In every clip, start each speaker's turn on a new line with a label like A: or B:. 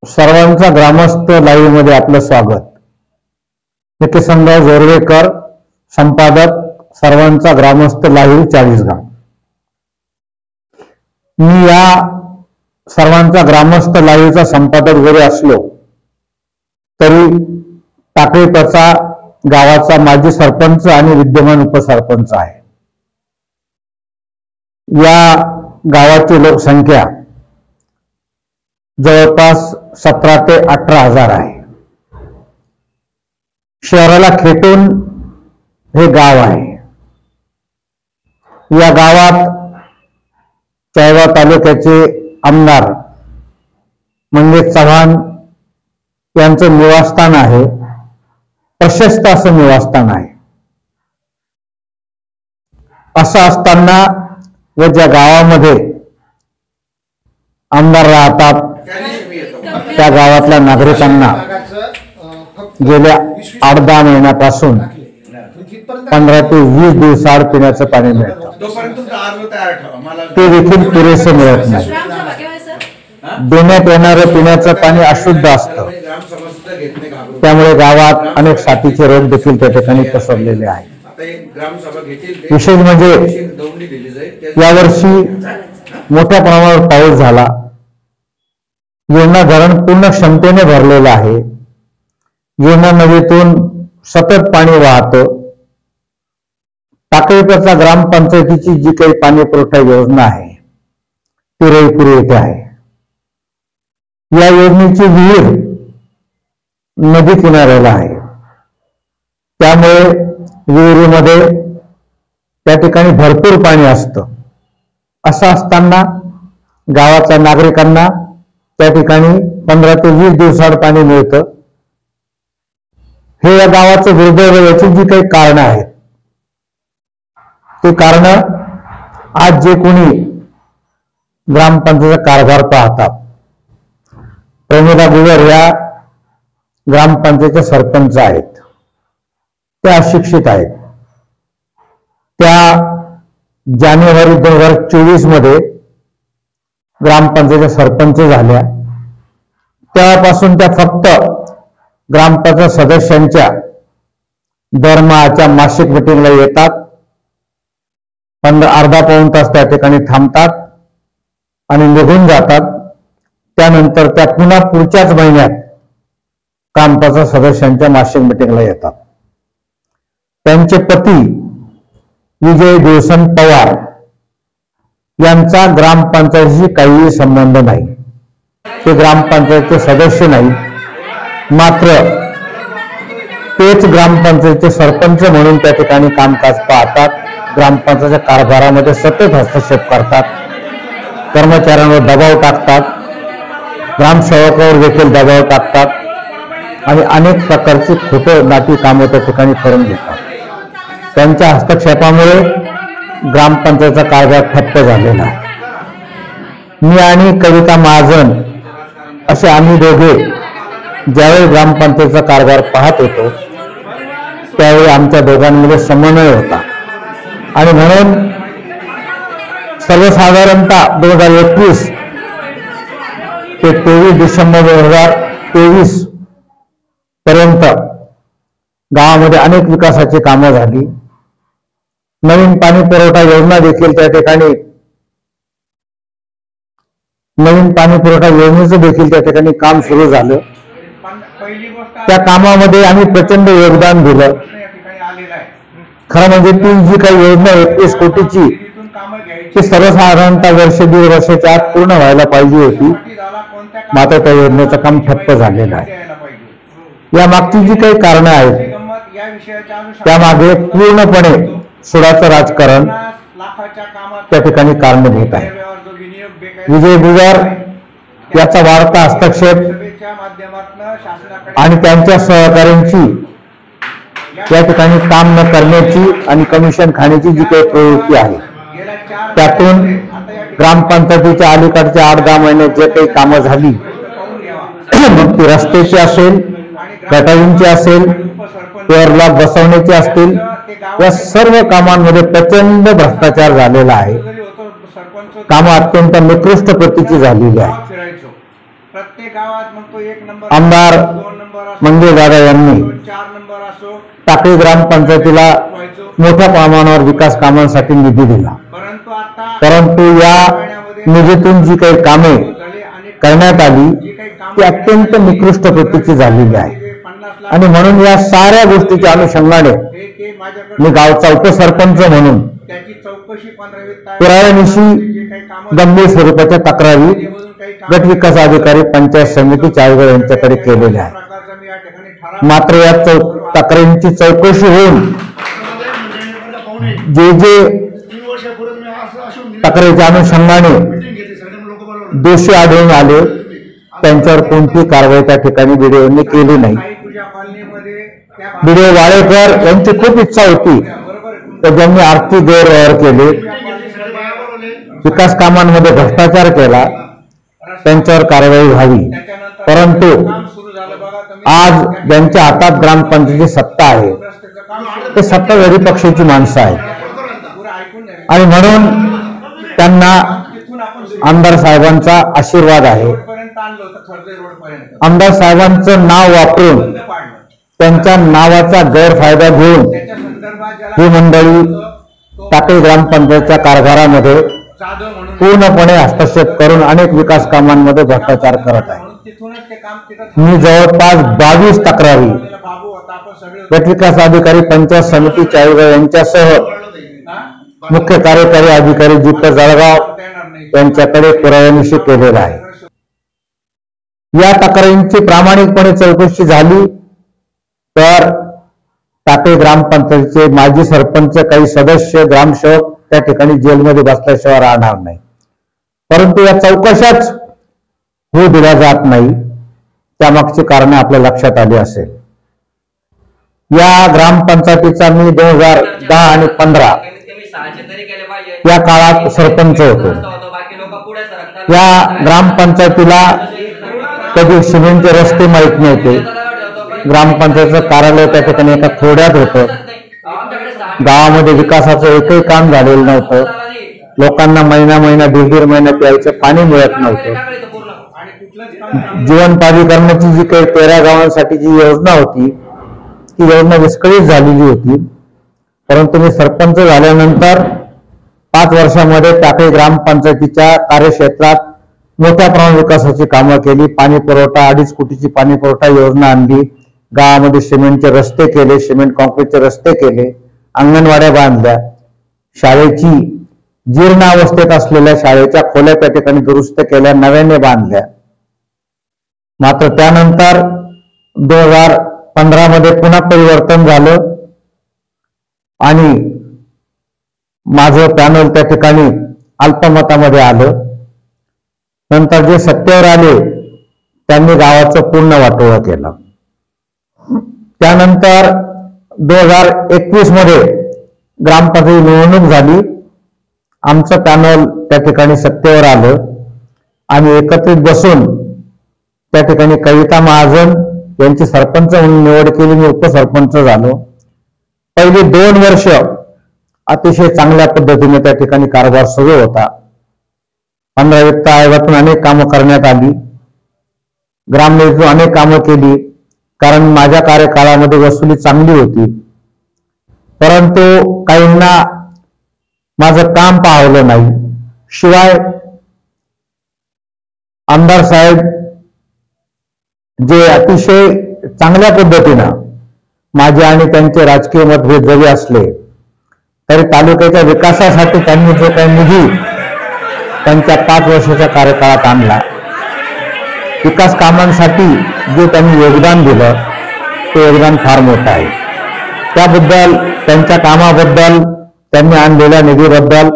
A: सर्वांचा ग्रामस्थ लाईव्ह मध्ये आपलं स्वागत। निकेशनराव जोरवेकर, संपादक, सर्वांचा ग्रामस्थ लाईव्ह चाळीसगाव। मी या सर्वांचा ग्रामस्थ लाईव्हचा संपादक जरी असलो तरी टाकळीचा गावाचा माजी सरपंच आणि विद्यमान उपसरपंच आहे। या गावाची लोकसंख्या जवळपास 17 ते 18 हजार आहे। शहराला खेटून हे गाव आहे। या गावात चाळीसगाव तालुक्याचे आमदार मंगेश चव्हाण यांचं निवासस्थान आहे। प्रशस्त असं निवासस्थान आहे। असं असताना व ज्या गावामध्ये आमदार राहतात त्या गावातल्या नागरिकांना गेल्या 8-10 महिन्यापासून 15 ते 20 दिवसाआड पिण्याचं पाणी मिळतं। ते देखील पुरेसे मिळत नाही। देण्यात येणारं पिण्याचं पाणी अशुद्ध असतं। त्यामुळे गावात अनेक साथीचे रोग देखील त्या ठिकाणी पसरलेले आहेत। विशेष म्हणजे यावर्षी मोठ्या प्रमाणावर पाऊस झाला। येवना धरण पूर्ण क्षमतेने भरलेलं आहे। येवना नदीतून सतत पाणी वाहतं। टाकळीचा ग्रामपंचायतीची जी काही पाणी पुरवठा योजना आहे ती रईपूर येथे आहे। या योजनेची विहीर नदी किनाऱ्याला आहे। त्यामुळे विहिरीमध्ये त्या ठिकाणी भरपूर पाणी असतं। असं असताना गावाच्या नागरिकांना त्या ठिकाणी 15 ते 20 दिवसाआड पाणी मिळतं। हे या गावाचं दुर्दैव। याची जी काही कारणं आहेत ते कारणं आज जे कोणी ग्रामपंचायतीचा कारभार पाहतात, प्रमिला गुजर या ग्रामपंचायतीचे सरपंच आहेत, त्या अशिक्षित आहेत। त्या जानेवारी 2024 मध्ये ग्रामपंचायतीच्या सरपंच झाल्या। तेव्हापासून त्या फक्त ग्रामपंचायत सदस्यांच्या दरमहाच्या मासिक मीटिंगला येतात, अर्धा पाऊण तास त्या ठिकाणी थांबतात आणि निघून जातात। त्यानंतर त्या पुन्हा पुढच्याच महिन्यात ग्रामपंचायत सदस्यांच्या मासिक मीटिंगला येतात। त्यांचे पती विजय दिवसन पवार यांचा ग्रामपंचायतीशी काहीही संबंध नाही। ते ग्रामपंचायतीचे सदस्य नाही, मात्र तेच ग्रामपंचायतीचे सरपंच म्हणून त्या ठिकाणी कामकाज पाहतात। ग्रामपंचायतीच्या कारभारामध्ये सतत हस्तक्षेप करतात, कर्मचाऱ्यांवर दबाव टाकतात, ग्रामसेवकावर देखील दबाव टाकतात आणि अनेक प्रकारची खोटे नाटी कामं त्या ठिकाणी करून घेतात। त्यांच्या हस्तक्षेपामुळे ग्रामपंचायतीचा कारभार ठप्प झालेला आहे। मी आणि कविता महाजन असे आम्ही दोघे ज्यावेळी ग्रामपंचायतीचा कारभार पाहत होतो त्यावेळी आमच्या दोघांमध्ये समन्वय होता आणि म्हणून सर्वसाधारणतः 2021 ते 23 डिसेंबर 2023 पर्यंत गावामध्ये अनेक विकासाची कामं झाली। नवीन पाणी पुरवठा योजना देखील त्या ठिकाणी नवीन पाणी पुरवठा योजनेचं देखील त्या ठिकाणी काम सुरू झालं। त्या कामामध्ये आम्ही प्रचंड योगदान दिलं। खरं म्हणजे ती जी काही योजना 21 कोटीची ती सर्वसाधारणतः वर्ष 1.5 वर्षाच्या आत पूर्ण व्हायला पाहिजे होती, मात्र त्या योजनेचं काम ठप्प झालेलं आहे। या मागची जी काही कारणं आहेत त्यामागे पूर्णपणे सुडाचं राजकारण त्या ठिकाणी कारणीभूत आहे। विजय गुजर याचा वाढता हस्तक्षेप आणि त्यांच्या सहकाऱ्यांची या ठिकाणी काम न करण्याची आणि कमिशन खाण्याची जी काही प्रवृत्ती आहे त्यातून ग्रामपंचायतीच्या अलीकडच्या 8-10 महिन्यात जे काही कामं झाली, मग ती रस्त्याची असेल, गटारींची असेल, पेअरलॉक बसवण्याची असतील, या सर्व कामांमध्ये प्रचंड भ्रष्टाचार झालेला आहे। कामं अत्यंत निकृष्ट प्रतीची झालेली आहे।
B: प्रत्येक गावात मग तो 1 नंबर
A: आमदार
B: 2 नंबर असो,
A: मंगेशदादा यांनी
B: 4 नंबर असो,
A: टाकळी ग्रामपंचायतीला मोठ्या प्रमाणावर विकास कामांसाठी निधी दिला. परंतु या निधीतून जी काही कामे करण्यात आली ती अत्यंत निकृष्ट प्रतीची झालेली आहे. आणि म्हणून या साऱ्या गोष्टीच्या अनुषंगाने मी गावचा उपसरपंच म्हणून पुराव्यानिशी गंभीर स्वरूपाच्या तक्रारी गट विकास अधिकारी पंचायत समिती चाळीसगाव यांच्याकडे केलेल्या आहेत. मात्र या तक्रारींची चौकशी होऊन जे तक्रारीच्या अनुषंगाने दोषी आढळून आले त्यांच्यावर कोणती कारवाई त्या ठिकाणी बीडीओने केली नाही. बीडीओ वाळेकर यांची खूप इच्छा होती तर ज्यांनी आर्थिक गैरव्यवहार केले, विकास कामांमध्ये भ्रष्टाचार केला, त्यांच्यावर कारवाई व्हावी. परंतु आज ज्यांच्या हातात ग्रामपंचायतीची सत्ता आहे ते सत्ताधारी पक्षाची माणसं आहेत आणि म्हणून त्यांना आमदार साहेबांचा आशीर्वाद आहे. आमदार साहेबांचं नाव वापरून त्यांच्या नावाचा गैरफायदा घेऊन ही मंडळी टाकळी ग्रामपंचायतच्या कारभारामध्ये पूर्णपणे हस्तक्षेप करून अनेक विकास कामांमध्ये भ्रष्टाचार करत आहे. मी जवळपास 22 तक्रारी गट विकास अधिकारी पंचायत समिती चाळीसगाव यांच्यासह मुख्य कार्यकारी अधिकारी दीपक जळगाव यांच्याकडे पुराव्यानिशी केलेला आहे. या तक्रारींची प्रामाणिकपणे चौकशी झाली तर टाकळी ग्रामपंचायतीचे माजी सरपंच, काही सदस्य, ग्रामसेवक त्या ठिकाणी जेलमध्ये बसल्याशिवाय राहणार नाही. परंतु या चौकशाच होऊ दिल्या जात नाही. त्यामागची कारणे आपल्या लक्षात आली असेल. या ग्रामपंचायतीचा मी 2010 आणि 15 या काळात सरपंच होतो. या ग्रामपंचायतीला कधी सिमेंटचे रस्ते माहीत नव्हते. ग्रामपंचायतीचं कार्यालय त्या ठिकाणी एका खोड्यात होतं. गावामध्ये विकासाचं एकही काम झालेलं नव्हतं. लोकांना महिना दीड महिना प्यायचं पाणी मिळत नव्हतं. जीवन प्राधिकरणाची जी काही 13 गावांसाठी जी योजना होती ती योजना विस्कळीत झालेली होती. परंतु मी सरपंच झाल्यानंतर 5 वर्षामध्ये टाकळी ग्रामपंचायतीच्या कार्यक्षेत्रात मोठ्या प्रमाणात विकासाची कामं केली. पाणी पुरवठा 2.5 कोटीची पाणी पुरवठा योजना आणली. गावामध्ये सिमेंटचे रस्ते केले, सिमेंट कॉन्क्रीटचे रस्ते केले, अंगणवाड्या बांधल्या, शाळेची जीर्ण अवस्थेत असलेल्या शाळेच्या खोल्या त्या ठिकाणी दुरुस्त केल्या, नव्याने बांधल्या. मात्र त्यानंतर 2015 मध्ये पुन्हा परिवर्तन झालं आणि माझं पॅनल त्या ठिकाणी अल्पमतामध्ये आलं. नंतर जे सत्तेवर आले त्यांनी गावाचं पूर्ण वाटोळं केलं. त्यानंतर 2021 मध्ये ग्रामपंचायत निवडणूक झाली. आमचं पॅनल त्या ठिकाणी सत्तेवर आलं आणि एकत्रित बसून त्या ठिकाणी कविता महाजन यांची सरपंच म्हणून निवड केली. मी उपसरपंच झालो. पहिली 2 वर्ष अतिशय चांगल्या पद्धतीने त्या ठिकाणी कारभार सुरू होता. 15 वित्त आयोगातून अनेक कामं करण्यात आली. ग्रामनिधीतून अनेक कामं केली कारण माझ्या कार्यकाळामध्ये वसुली चांगली होती. परंतु काहींना माझं काम पाहवलं नाही. शिवाय आमदार साहेब जे अतिशय चांगल्या पद्धतीनं माझे आणि त्यांचे राजकीय मतभेद जरी असले तरी तालुक्याच्या विकासासाठी त्यांनी जो काही निधी त्यांच्या 5 वर्षाच्या कार्यकाळात आणला, विकास कामांसाठी जे त्यांनी योगदान दिलं ते योगदान फार मोठं आहे. त्याबद्दल, त्यांच्या कामाबद्दल, त्यांनी आणलेल्या निधीबद्दल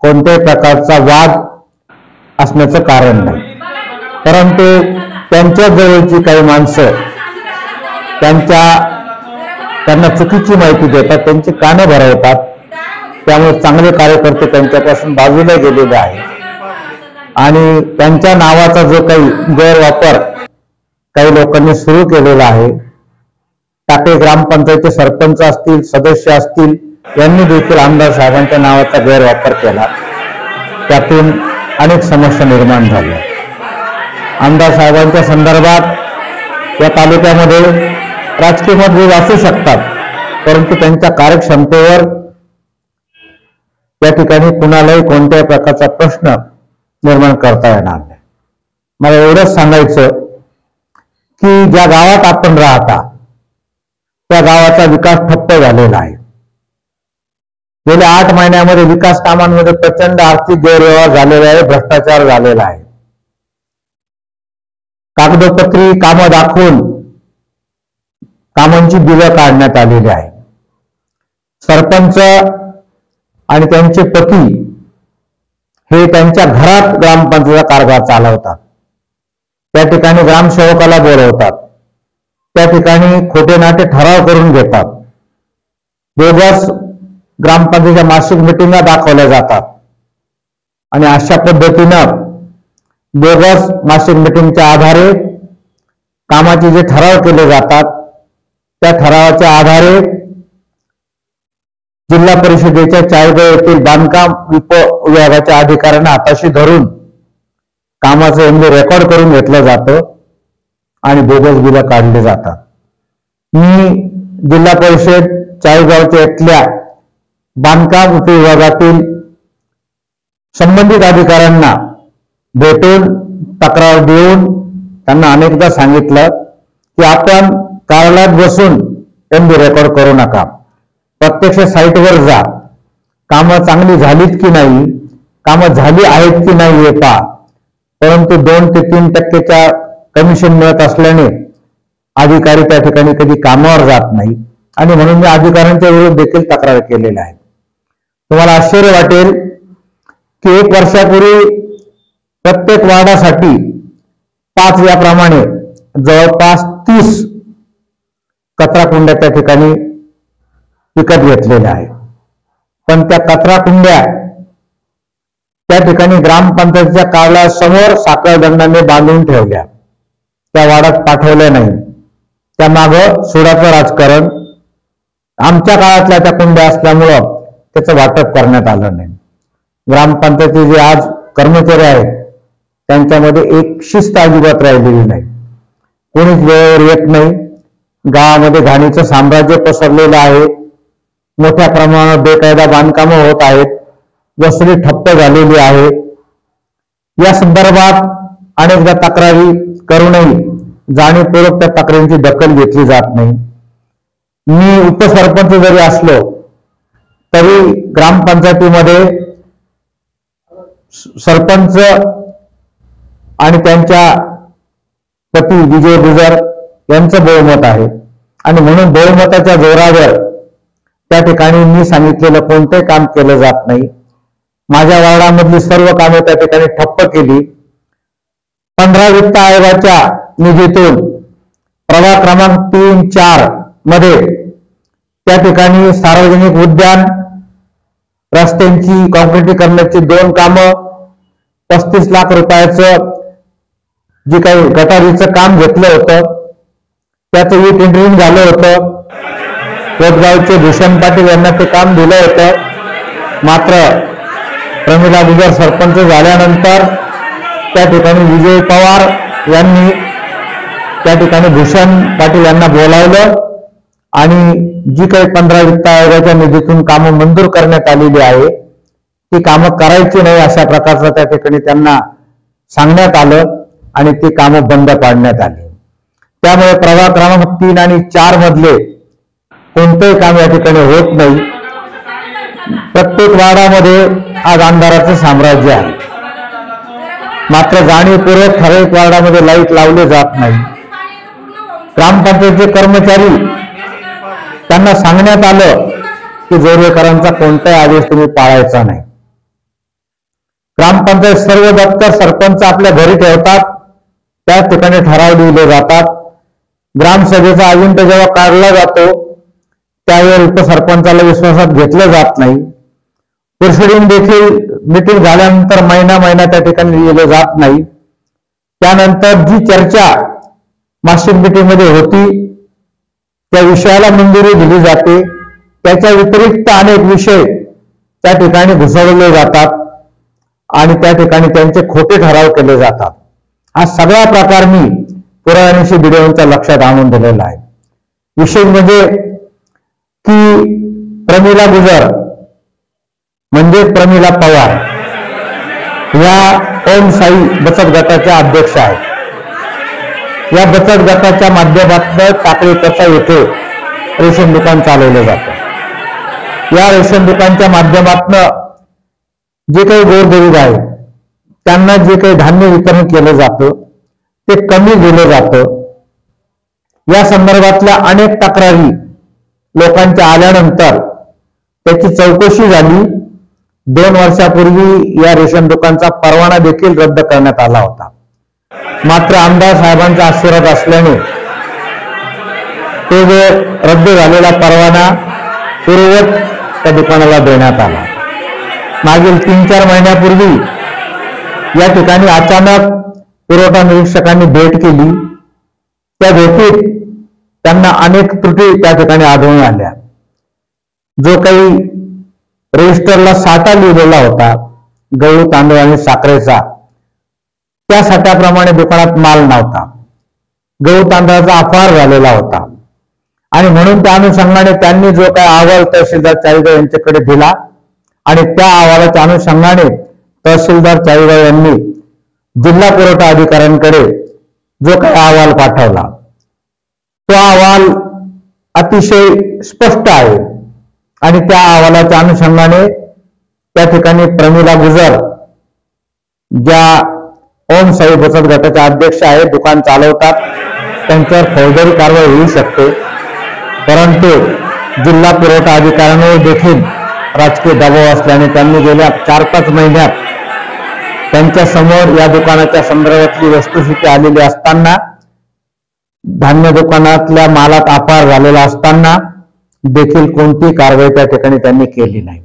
A: कोणत्याही प्रकारचा वाद असण्याचं कारण नाही. परंतु त्यांच्या जवळची काही माणसं त्यांना चुकीची माहिती देतात, त्यांची कानं भरवतात. त्यामुळे चांगले कार्यकर्ते त्यांच्यापासून बाजूला गेलेले आहेत आणि त्यांच्या नावाचा जो काही गैरवापर काही लोकांनी सुरू केलेला आहे, टाकळी ग्रामपंचायतीचे सरपंच असतील, सदस्य असतील, यांनी देखील आमदार साहेबांच्या नावाचा गैरवापर केला. त्यातून अनेक समस्या निर्माण झाल्या. आमदार साहेबांच्या संदर्भात या तालुक्यामध्ये राजकीय मतभेद असू शकतात, परंतु त्यांच्या कार्यक्षमतेवर या ठिकाणी कुणालाही कोणत्याही प्रकारचा प्रश्न निर्माण करता येणार नाही. मला एवढंच सांगायचं की ज्या गावात आपण राहता त्या गावाचा विकास ठप्प झालेला आहे. गेल्या 8 महिन्यामध्ये विकास कामांमध्ये प्रचंड आर्थिक गैरव्यवहार झालेला आहे, भ्रष्टाचार झालेला आहे. कागदोपत्री कामं दाखवून कामांची बिलं काढण्यात आलेली आहे. सरपंच आणि त्यांचे पती हे त्यांच्या घरात ग्रामपंचायतीचा कारभार चालवतात. त्या ठिकाणी ग्रामसेवकाला बोलवतात, त्या ठिकाणी खोटे नाटे ठराव करून घेतात, बोगस ग्रामपंचायतीच्या मासिक मिटिंगा दाखवल्या जातात आणि अशा पद्धतीनं बोगस मासिक मिटिंगच्या आधारे कामाचे जे ठराव केले जातात त्या ठरावाच्या आधारे जिल्हा परिषदेच्या चाळीसगाव येथील बांधकाम विभागाच्या अधिकाऱ्यांना हाताशी धरून कामाचं एमडी रेकॉर्ड करून घेतलं जातं आणि बोगस बिलं काढले जातात. मी जिल्हा परिषद चाळीसगावच्या इथल्या बांधकाम उपविभागातील संबंधित अधिकाऱ्यांना भेटून तक्रार देऊन त्यांना अनेकदा सांगितलं की आपण कार्यालयात बसून एमडी रेकॉर्ड करू नका, प्रत्यक्ष साईटवर जा, कामं चांगली झालीत की नाही, कामं झाली आहेत की नाही हे पहा. परंतु 2 ते 3% कमिशन मिळत असल्याने अधिकारी त्या ठिकाणी कधी कामावर जात नाही आणि म्हणून मी अधिकाऱ्यांच्या विरोधात देखील तक्रार केलेल्या आहेत. तुम्हाला आश्चर्य वाटेल की 1 वर्षापूर्वी प्रत्येक वार्डासाठी 5 याप्रमाणे जवळपास 30 कचरा कुंड्या त्या ठिकाणी विकत घेतलेल्या आहे. पण त्या कचरा कुंड्या त्या ठिकाणी ग्रामपंचायतीच्या कार्यालयासमोर साखळदंडाने बांधून ठेवल्या, त्या वाड्यात पाठवल्या नाही. त्यामागं सुडाचं राजकारण, आमच्या काळातल्या त्या कुंड्या असल्यामुळं त्याचं वाटप करण्यात आलं नाही. ग्रामपंचायतीचे जे आज कर्मचारी आहेत त्यांच्यामध्ये एक शिस्त अजिबात राहिलेली नाही, कोणीच वेळेवर येत नाही. गावामध्ये घाणीचं साम्राज्य पसरलेलं आहे, मोठ्या प्रमाणात बेकायदा बांधकामं होत आहेत, वसुली ठप्प झालेली आहे. या संदर्भात अनेकदा तक्रारी करूनही जाणीवपूर्वक त्या तक्रारींची दखल घेतली जात नाही. मी उपसरपंच जरी असलो तरी ग्रामपंचायतीमध्ये सरपंच आणि त्यांच्या पती विजय गुजर यांचं बहुमत आहे आणि म्हणून बहुमताच्या जोरावर त्या ठिकाणी मी सांगितलेलं कोणतेही काम केलं जात नाही. माझ्या वार्डामधली सर्व कामे त्या ठिकाणी ठप्प केली. 15 वित्त आयोगाच्या निधीतून प्रभाग क्रमांक 3-4 मध्ये त्या ठिकाणी सार्वजनिक उद्यान, रस्त्यांची काँक्रिटीकरणाची 2 कामं, 35 लाख रुपयाचं जे काही गटारीचं काम घेतलं होतं त्याचं टेंडरिंग झालं होतं. कोटगावचे भूषण पाटील यांना ते काम दिलं होतं. मात्र प्रमिला गुजर सरपंच झाल्यानंतर त्या ठिकाणी विजय पवार यांनी त्या ठिकाणी भूषण पाटील यांना बोलावलं आणि जी काही 15 वित्त आयोगाच्या निधीतून कामं मंजूर करण्यात आलेली आहे ती कामं करायची नाही अशा प्रकारचं त्या ठिकाणी त्यांना सांगण्यात आलं आणि ती कामं बंद पाडण्यात आली. त्यामुळे प्रभाग क्रमांक 3 आणि 4 मधले कोणतेही काम या ठिकाणी होत नाही. प्रत्येक वार्डामध्ये आज अंधाराचं साम्राज्य आहे. मात्र जाणीवपूर्वक ठराविक वार्डामध्ये लाईट लावले जात नाही. ग्रामपंचायतीचे कर्मचारी त्यांना सांगण्यात आलं की जोरवेकरांचा कोणताही आदेश तुम्ही पाळायचा नाही. ग्रामपंचायत सर्व दप्तर सरपंच आपल्या घरी ठेवतात, त्याच ठिकाणी ठराव लिहिले जातात. ग्रामसभेचा अजेंडा जेव्हा काढला जातो त्यावेळी उपसरपंचाला विश्वासात घेतलं जात नाही. प्रोसिडिंग देखील मीटिंग झाल्यानंतर महिना त्या ठिकाणी लिहिलं जात नाही. त्यानंतर जी चर्चा मासिक मीटिंग मध्ये होती त्या विषयाला मंजुरी दिली जाते. त्याच्या व्यतिरिक्त अनेक विषय त्या ठिकाणी घुसवले जातात आणि त्या ठिकाणी त्यांचे खोटे ठराव केले जातात. हा सगळा प्रकार मी पुराणशी व्हिडिओच्या लक्षात आणून दिलेला आहे. विशेष म्हणजे की प्रमिला गुजर म्हणजे प्रमिला पवार या ओम साई बचत गटाच्या अध्यक्ष आहेत. या बचत गटाच्या माध्यमातून टाकळी कसा येथे रेशन दुकान चालवलं जातं. या रेशन दुकानच्या माध्यमातून जे काही गोरगरीब आहे त्यांना जे काही धान्य वितरण केलं जातं ते कमी दिलं जातं. या संदर्भातल्या अनेक तक्रारी लोकांच्या आल्यानंतर त्याची चौकशी झाली. 2 वर्षापूर्वी या रेशन दुकानचा परवाना देखील रद्द करण्यात आला होता. मात्र आमदार साहेबांचा आशीर्वाद असल्याने तो जो रद्द झालेला परवाना पूर्ववत त्या दुकानाला देण्यात आला. मागील 3-4 महिन्यापूर्वी या ठिकाणी अचानक पुरवठा निरीक्षकांनी भेट केली. त्या भेटीत त्यांना अनेक त्रुटी त्या ठिकाणी आढळून आल्या. जो काही रजिस्टरला साठा लिहिलेला होता गहू तांदूळ आणि साखरेचा, त्या साठ्याप्रमाणे दुकानात माल नव्हता. गहू तांदळाचा अपहार झालेला होता आणि म्हणून त्या अनुषंगाने त्यांनी जो काही अहवाल तहसीलदार चाळीसगाव यांच्याकडे दिला आणि त्या अहवालाच्या अनुषंगाने तहसीलदार चाळीसगाव यांनी जिल्हा पुरवठा अधिकाऱ्यांकडे जो काही अहवाल पाठवला तो अहवाल अतिशय स्पष्ट आहे आणि त्या अहवालाच्या अनुषंगाने त्या ठिकाणी प्रमिला गुजर ज्या ओम साई बचत गटाच्या अध्यक्ष आहेत, दुकान चालवतात, त्यांच्यावर फौजदारी कारवाई होऊ शकते. परंतु जिल्हा पुरवठा अधिकाऱ्यांवर देखील राजकीय दबाव असल्याने त्यांनी गेल्या 4-5 महिन्यात त्यांच्या समोर या दुकानाच्या संदर्भातली वस्तुस्थिती आलेली असताना, धान्य दुकानातल्या मालात अपहार झालेला असताना देखील कोणतीही कारवाई त्या ठिकाणी त्यांनी केली नाही.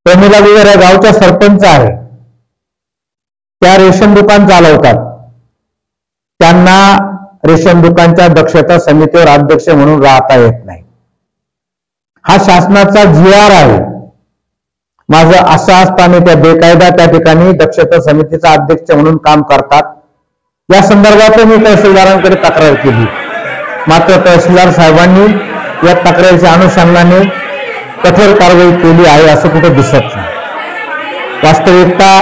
A: प्रमिला गुजर या गावच्या सरपंच आहे. त्या रेशन दुकान चालवतात. त्यांना रेशन दुकानच्या दक्षता समितीवर अध्यक्ष म्हणून राहता येत नाही. हा शासनाचा GR आहे. माझं असं असताना त्या बेकायदा त्या ठिकाणी दक्षता समितीचा अध्यक्ष म्हणून काम करतात. या संदर्भात मी तहसीलदारांकडे तक्रार केली. मात्र तहसीलदार साहेबांनी या तक्रारीच्या अनुषंगाने कठोर कारवाई केली आहे असं कुठे दिसत नाही. वास्तविकता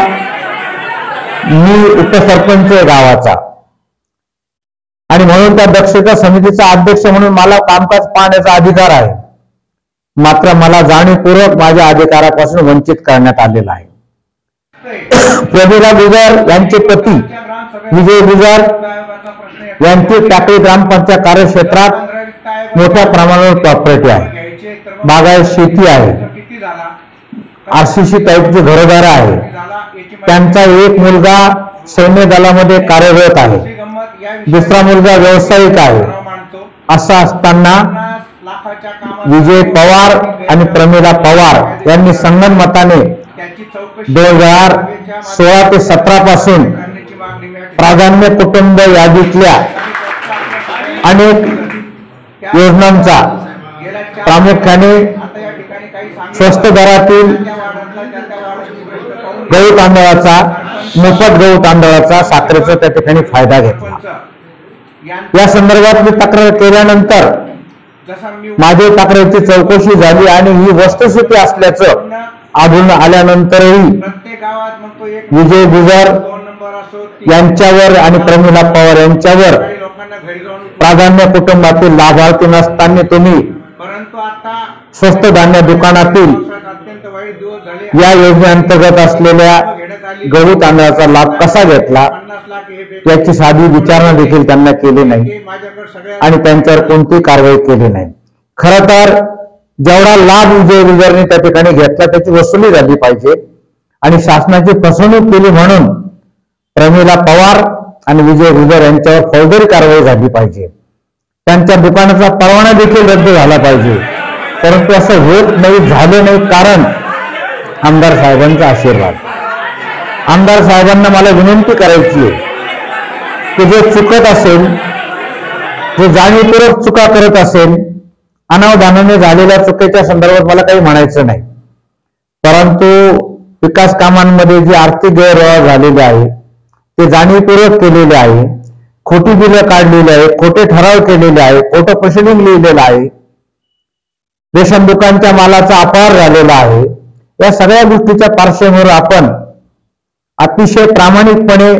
A: मी उपसरपंच आहे गावाचा आणि म्हणून त्या दक्षता समितीचा अध्यक्ष म्हणून मला कामकाज पाहण्याचा अधिकार आहे. मात्र मला जाणीवपूर्वक माझ्या अधिकारापासून वंचित करण्यात आलेला आहे. प्रमिला गुजर यांचे पती विजय गुजर यांची टाकळी ग्रामपंचायत कार्यक्षेत्रात मोठ्या प्रमाणावर प्रॉपर्टी आहे. बागायत शेती आहे. RCC टाईपचे घरदार आहे. त्यांचा एक मुलगा सैन्य दलामध्ये कार्यरत आहे. दुसरा मुलगा व्यावसायिक आहे. असं असताना विजय पवार आणि प्रमिला पवार यांनी संगनमताने 2016 ते 17 पासून प्राधान्य कुटुंब यादीतल्या अनेक योजनांचा प्रामुख्याने स्वस्त दरातील गहू तांदळाचा, मोफत गहू तांदळाचा, साखरेचा त्या ठिकाणी फायदा घेतला. या संदर्भात मी तक्रार केल्यानंतर माझ्या तक्रारीची चौकशी झाली आणि ही वस्तुस्थिती असल्याचं आढळून आल्यानंतरही विजय गुजर यांच्यावर आणि प्रमिला पवार यांच्यावर प्राधान्य कुटुंबातील लाभार्थी नसताना तुम्ही स्वस्त धान्य दुकानातील या योजनेअंतर्गत असलेल्या गहू तांदळाचा लाभ कसा घेतला याची साधी विचारणा देखील त्यांना केली नाही आणि त्यांच्यावर कोणतीही कारवाई केली नाही. खरं तर जेवढा लाभ विजय गुजरने त्या ठिकाणी घेतला त्याची वसुली झाली पाहिजे आणि शासनाची फसवणूक केली म्हणून प्रमिला पवार आणि विजय गुजर यांच्यावर फौजदारी कारवाई झाली पाहिजे. त्यांच्या दुकानाचा परवाना देखील रद्द झाला पाहिजे. परंतु असं होत नाही, झालं नाही. कारण आमदार साहेबांचा आशीर्वाद. आमदार साहेबांना मला विनंती करायची आहे की जे चुकत असेल, जे जाणीवपूर्वक चुका करत असेल, अनावधानाने झालेल्या चुकीच्या संदर्भात मला काही म्हणायचं नाही. परंतु विकास कामांमध्ये जी आर्थिक गैरव्यवहार झालेले आहे ते जाणीवपूर्वक केलेले आहे, खोटी बिलं काढलेली आहे, खोटे ठराव केलेले आहे, खोटं प्रोसिडिंग लिहिलेलं आहे, रेशन दुकानच्या मालाचा अपहार झालेला आहे. या सगळ्या गोष्टीच्या पार्श्वभूमीवर आपण अतिशय प्रामाणिकपणे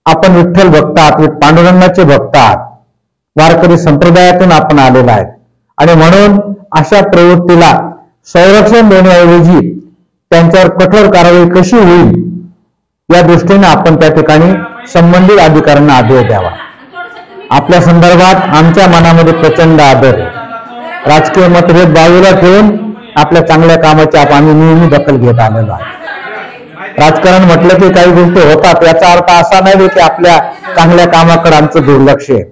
A: आपण विठ्ठल भक्त आहात, पांडुरंगाचे भक्त आहात, वारकरी संप्रदायातून आपण आलेला आहे आणि म्हणून अशा प्रवृत्तीला संरक्षण देण्याऐवजी त्यांच्यावर कठोर कारवाई कशी होईल या दृष्टीने आपण त्या ठिकाणी संबंधित अधिकाऱ्यांना आदेश द्यावा. आपल्या संदर्भात आमच्या मनामध्ये प्रचंड आदर आहे. राजकीय मतभेद बाजूला ठेवून आपल्या चांगल्या कामाची आम्ही नेहमी दखल घेत आलेलो आहे. राजकारण म्हटलं की काही गोष्टी होतात, याचा अर्थ असा नाही की आपल्या चांगल्या कामाकडे आमचं दुर्लक्ष आहे.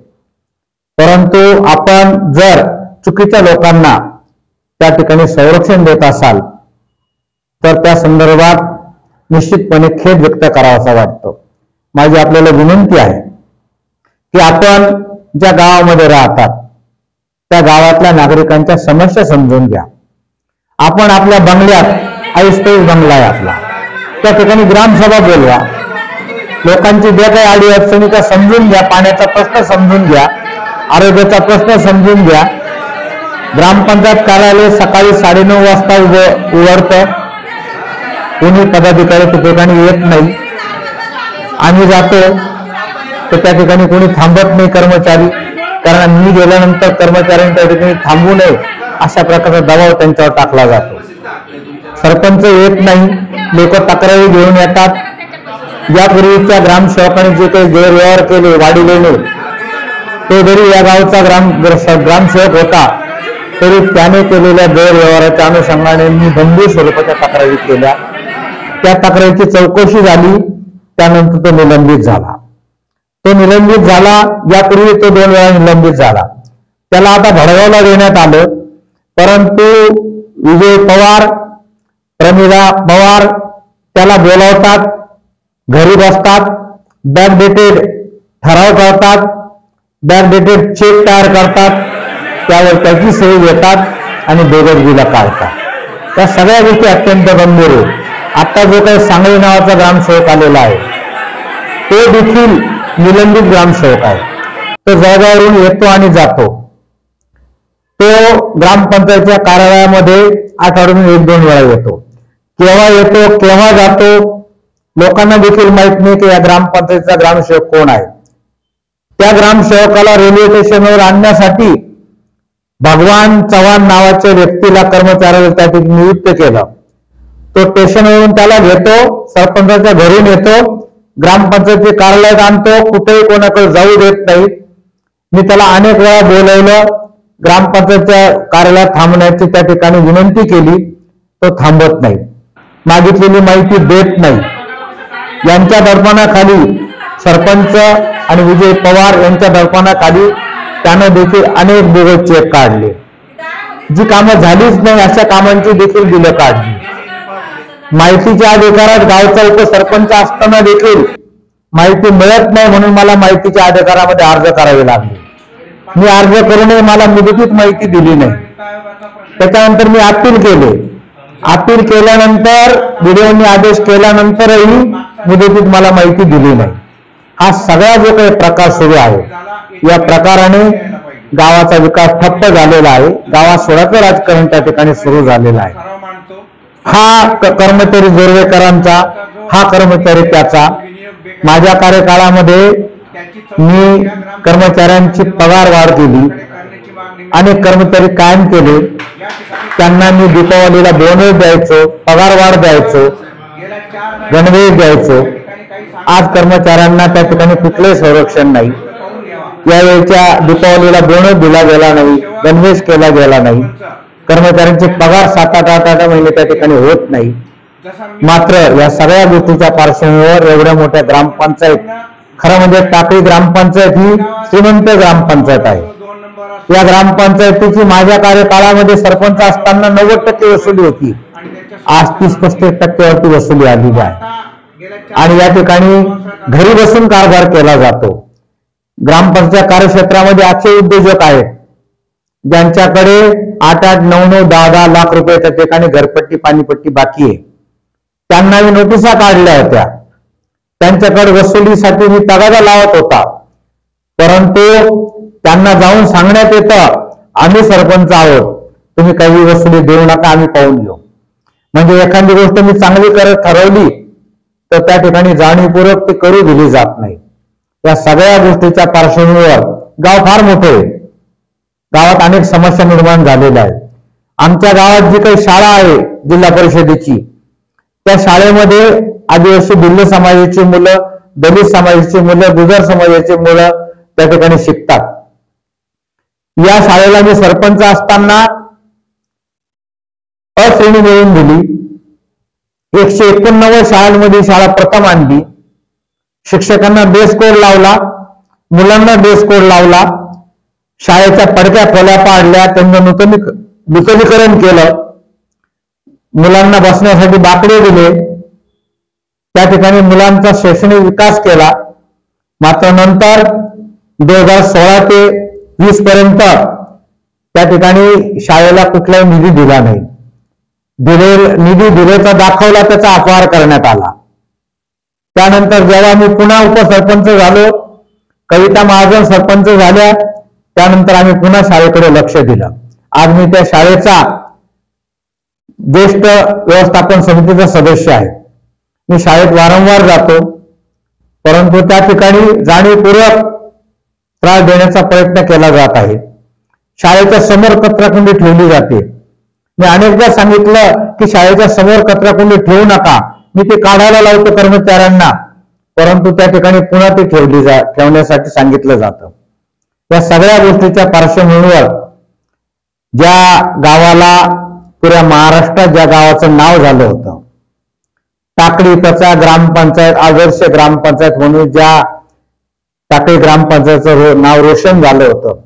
A: परंतु आपण जर चुकीच्या लोकांना त्या ठिकाणी संरक्षण देत असाल तर त्या संदर्भात निश्चितपणे खेद व्यक्त करावासा वाटतो. माझी आपल्याला विनंती आहे की आपण ज्या गावामध्ये राहतात त्या गावातल्या नागरिकांच्या समस्या समजून घ्या. आपण आपल्या बंगल्यात आईस्पेस बंगला आहे आपला, त्या ठिकाणी ग्रामसभा बोलवा, लोकांची ज्या काही अडी अडचणी त्या समजून घ्या, पाण्याचा प्रश्न समजून घ्या, आरोग्याचा प्रश्न समजून घ्या. ग्रामपंचायत कार्यालय सकाळी 9:30 वाजता उघडतं, कोणी पदाधिकारी त्या ठिकाणी येत नाही. आम्ही जातो तर त्या ठिकाणी कोणी थांबत नाही कर्मचारी, कारण मी गेल्यानंतर कर्मचाऱ्यांनी त्या ठिकाणी थांबू नये अशा प्रकारचा दबाव त्यांच्यावर टाकला जातो. सरपंच येत नाही, लोक तक्रारी घेऊन येतात. यापूर्वीच्या ग्रामसेवकांनी जे काही गैरव्यवहार केले वाढीलेले, तो जरी या गावचा ग्रामसेवक होता तरी त्याने केलेल्या गैरव्यवहाराच्या अनुषंगाने मी गंभीर स्वरूपाच्या तक्रारी केल्या. त्या तक्रारीची चौकशी झाली, त्यानंतर तो निलंबित झाला. यापूर्वी तो 2 वेळा निलंबित झाला. त्याला आता भडगावला देण्यात आलं, परंतु विजय पवार, प्रमिला पवार त्याला बोलावतात, घरी बसतात, बॅकडेटेड ठराव करतात, बॅकडेटेड चेक तयार करतात, त्यावर त्याची सही घेतात आणि बेदर्जीला काढतात. त्या सगळ्या गोष्टी अत्यंत गंभीर आहेत. आता जो काही सांगली नावाचा ग्रामसेवक आलेला आहे तो देखील निलंबित ग्रामसेवक आहे. तो जळगाववरून येतो आणि जातो. तो ग्रामपंचायतीच्या कार्यालयामध्ये आठवड्यातून 1-2 वेळा येतो. केव्हा येतो केव्हा जातो लोकांना देखील माहित नाही की या ग्रामपंचायतीचा ग्रामसेवक कोण आहे. त्या ग्रामसेवकाला रेल्वे स्टेशनवर आणण्यासाठी भगवान चव्हाण नावाच्या व्यक्तीला कर्मचाऱ्याला त्या ठिकाणी नियुक्त केलं. तो स्टेशनवरून त्याला घेतो, सरपंचाच्या घरून येतो, ग्रामपंचायती कार्यालयात आणतो, कुठेही कोणाकडे जाऊ देत नाही. मी त्याला अनेक वेळा बोलवलं, ग्रामपंचायतीच्या कार्यालयात थांबण्याची त्या ठिकाणी विनंती केली, तो थांबत नाही, मागितलेली माहिती देत नाही. यांच्या दडपणाखाली सरपंच आणि विजय पवार यांच्या दडपणाखाली त्यानं देखील अनेक बोगस चेक काढले. जी कामं झालीच नाही अशा कामांची देखील बिलं काढली. माहितीच्या अधिकारात गावचा उपसरपंच असताना देखील माहिती मिळत नाही म्हणून मला माहितीच्या अधिकारामध्ये अर्ज करावे लागले. मी अर्ज करूनही मला मुदतीत माहिती दिली नाही. त्याच्यानंतर मी अपील केले. अपील केल्यानंतर व्हिडिओनी आदेश केल्यानंतरही मुदतीत मला माहिती दिली नाही. हा सगळा जो काही प्रकार सुरू आहे, या प्रकाराने गावाचा विकास ठप्प झालेला आहे. गावात सोडाचं राजकारण त्या ठिकाणी सुरू झालेलं आहे. हा कर्मचारी जोरवेकरांचा, हा कर्मचारी त्याचा. माझ्या कार्यकाळामध्ये मी कर्मचाऱ्यांची पगार वाढ केली, अनेक कर्मचारी कायम केले. त्यांना मी दीपावलीला बोनस द्यायचो, पगार वाढ द्यायचो, गणवेश द्यायचो. आज कर्मचाऱ्यांना त्या ठिकाणी कुठलंही संरक्षण नाही. यावेळच्या दीपावलीला बोनस दिला गेला नाही, गणवेश केला गेला नाही. कर्मचाऱ्यांचे पगार 7-8 महिने त्या ठिकाणी होत नाही. मात्र या सगळ्या गोष्टीच्या पार्श्वभूमीवर एवढ्या मोठ्या ग्रामपंचायत, खरं म्हणजे टाकळी ग्रामपंचायत ही श्रीमंत ग्रामपंचायत आहे. या ग्रामपंचायतीची माझ्या कार्यकाळामध्ये सरपंच असताना 90% वसुली होती. आज 30-35% वसुली आलेली आहे आणि या ठिकाणी घरी बसून कारभार केला जातो. ग्रामपंचायत कार्यक्षेत्रामध्ये असे उद्योजक आहेत ज्यांच्याकडे 8-8, 9-9, 10-10 लाख रुपये त्या ठिकाणी घरपट्टी पाणीपट्टी बाकी आहे. त्यांना मी नोटिसा काढल्या होत्या त्यांच्याकडे वसुलीसाठी मी तगादा लावत होता, परंतु त्यांना जाऊन सांगण्यात येतं आम्ही सरपंच आहोत, तुम्ही काही वसुली देऊ नका, आम्ही पाहून घेऊ. म्हणजे एखादी गोष्ट मी चांगली करत ठरवली तर त्या ठिकाणी जाणीवपूर्वक ती करू दिली जात नाही. या सगळ्या गोष्टीच्या पार्श्वभूमीवर गाव फार मोठे आहे. गावात अनेक समस्या निर्माण झालेल्या आहेत. आमच्या गावात जी काही शाळा आहे जिल्हा परिषदेची, त्या शाळेमध्ये आदिवासी भिल्ल समाजाची मुलं, दलित समाजाची मुलं, गुजर समाजाची मुलं त्या ठिकाणी शिकतात. या शाळेला मी सरपंच असताना अश्रेणी मिळवून दिली. 189 शाळांमध्ये शाळा प्रथम आणली. शिक्षकांना ड्रेस कोड लावला, मुलांना ड्रेस कोड लावला, शाळेच्या पडक्या खोल्या पाडल्या, त्यांचं नूतनीकरण केलं, मुलांना बसण्यासाठी बाकडे दिले, त्या ठिकाणी मुलांचा शैक्षणिक विकास केला. मात्र नंतर 2016 ते 20 पर्यंत त्या ठिकाणी शाळेला कुठलाही निधी दिला नाही. निधी दिल्याचा दाखवला, त्याचा अपहार करण्यात आला. त्यानंतर जेव्हा मी पुन्हा उपसरपंच झालो, कविता महाजन सरपंच झाल्या, त्यानंतर आम्ही पुन्हा शाळेकडे लक्ष दिलं. आज मी त्या शाळेचा ज्येष्ठ व्यवस्थापन समितीचा सदस्य आहे. मी शाळेत वारंवार जातो, परंतु त्या ठिकाणी जाणीवपूर्वक त्रास देण्याचा प्रयत्न केला जात आहे. शाळेच्या समोर कचराकुंडी ठेवली जाते. मी अनेकदा सांगितलं की शाळेच्या समोर कचराकुंडी ठेवू नका, मी ते काढायला लावतो कर्मचाऱ्यांना, परंतु त्या ठिकाणी पुन्हा ते ठेवण्यासाठी सांगितलं जातं. या सगळ्या गोष्टीच्या पार्श्वभूमीवर ज्या गावाला पुऱ्या महाराष्ट्रात ज्या गावाचं नाव झालं होतं, टाकळी त्याचा ग्रामपंचायत आदर्श ग्रामपंचायत म्हणून ज्या टाकळी ग्रामपंचायतचं नाव रोशन झालं होतं,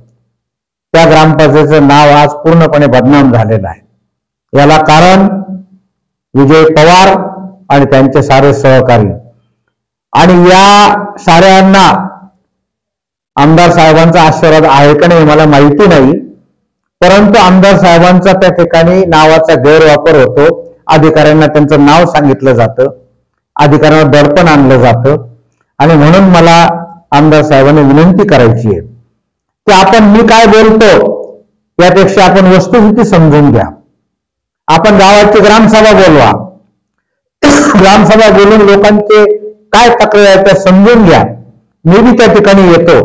A: त्या ग्रामपंचायतचं नाव आज पूर्णपणे बदनाम झालेलं आहे. याला कारण विजय पवार आणि त्यांचे सारे सहकारी. आणि या साऱ्यांना आमदार साहेबांचा आशीर्वाद आहे का नाही मला माहिती नाही, परंतु आमदार साहेबांचा त्या ठिकाणी नावाचा गैरवापर होतो. अधिकाऱ्यांना त्यांचं नाव सांगितलं जातं, अधिकाऱ्यांना दडपण आणलं जातं. आणि म्हणून मला आमदार साहेबांनी विनंती करायची आहे की आपण मी काय बोलतो यापेक्षा आपण वस्तुस्थिती समजून घ्या. आपण गावाची ग्रामसभा बोलवा, ग्रामसभा बोलून लोकांचे काय तक्रार आहे त्या समजून घ्या. मी बी त्या ठिकाणी येतो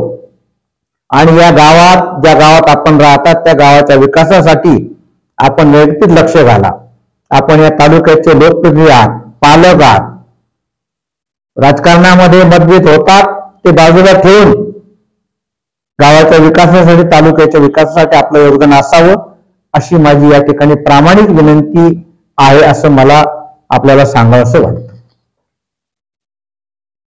A: आणि या गावात ज्या गावात आपण राहतात त्या गावाच्या विकासासाठी आपण वैयक्तिक लक्ष घाला. आपण या तालुक्याचे लोकप्रतिनिधी आहात, पालक आहात. राजकारणामध्ये मतभेद होतात ते बाजूला ठेवून गावाच्या विकासासाठी, तालुक्याच्या विकासासाठी आपलं योगदान असावं, अशी माझी या ठिकाणी प्रामाणिक विनंती आहे, असं मला आपल्याला सांगावंसं वाटतं.